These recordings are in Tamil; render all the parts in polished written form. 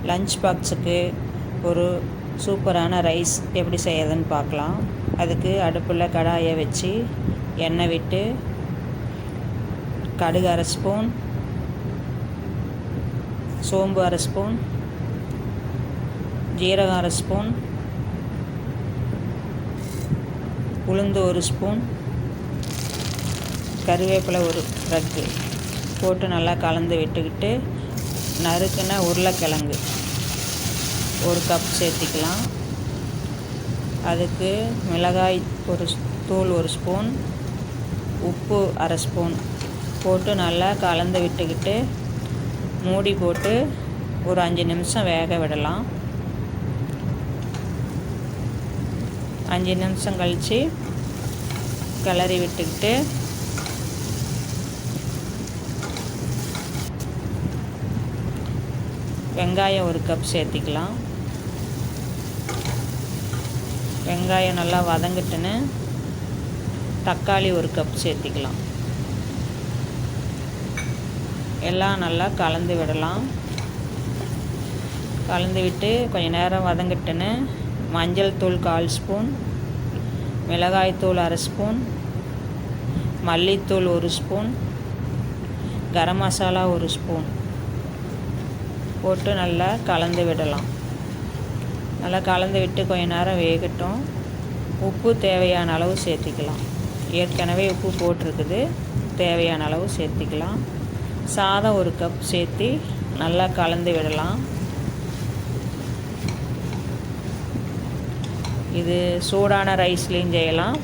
லஞ்ச் பாக்ஸுக்கு ஒரு சூப்பரான ரைஸ் எப்படி செய்யறதுன்னு பார்க்கலாம். அதுக்கு அடுப்பில் கடாயை வச்சு எண்ணெய் விட்டு கடுகு 1/2 ஸ்பூன், சோம்பு 1/2 ஸ்பூன், ஜீரகம் 1/2 ஸ்பூன், உளுந்து 1 ஸ்பூன், கருவேப்பிலை ஒரு ரக்கு போட்டு நல்லா கலந்து விட்டுக்கிட்டு நறுக்குன உருளைக்கிழங்கு 1 கப் சேர்த்திக்கலாம். அதுக்கு மிளகாய் தூள் 1 ஸ்பூன், உப்பு 1/2 ஸ்பூன் போட்டு நல்லா கலந்து விட்டுக்கிட்டு மூடி போட்டு ஒரு 5 நிமிஷம் வேக விடலாம். 5 நிமிஷம் கழித்து கிளறி விட்டுக்கிட்டு வெங்காயம் 1 கப் சேர்த்திக்கலாம். வெங்காயம் நல்லா வதங்கிட்டுன்னு தக்காளி 1 கப் சேர்த்திக்கலாம். எல்லாம் நல்லா கலந்து விடலாம். கலந்து விட்டு கொஞ்சம் நேரம் வதங்கிட்டுன்னு மஞ்சள் தூள் 1/4 ஸ்பூன், மிளகாய் தூள் 1/2 ஸ்பூன், மல்லித்தூள் 1 ஸ்பூன், கரம் மசாலா 1 ஸ்பூன் போட்டு நல்லா கலந்து விடலாம். நல்லா கலந்து விட்டு கொஞ்சம் நேரம் வேகட்டும். உப்பு தேவையான அளவு சேர்த்திக்கலாம். ஏற்கனவே உப்பு போட்டிருக்குது, தேவையான அளவு சேர்த்திக்கலாம். சாதம் 1 கப் சேர்த்தி நல்லா கலந்து விடலாம். இது சூடான ரைஸ்லேயும் செய்யலாம்.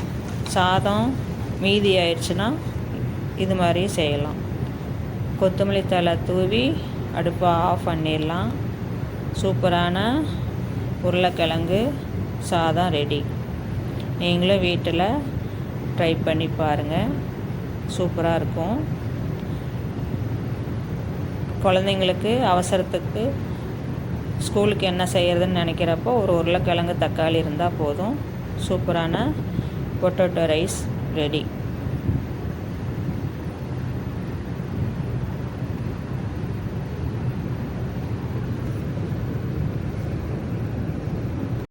சாதம் மீதி ஆயிடுச்சுன்னா இது மாதிரி செய்யலாம். கொத்தமல்லி தழை தூவி அடுப்பை ஆஃப் பண்ணிடலாம். சூப்பரான உருளைக்கிழங்கு சாதம் ரெடி. நீங்களும் வீட்டில் ட்ரை பண்ணி பாருங்கள், சூப்பராக இருக்கும். குழந்தைங்களுக்கு அவசரத்துக்கு ஸ்கூலுக்கு என்ன செய்கிறதுன்னு நினைக்கிறப்போ ஒரு உருளைக்கிழங்கு தக்காளி இருந்தால் போதும். சூப்பரான பொட்டேட்டோ ரைஸ் ரெடி.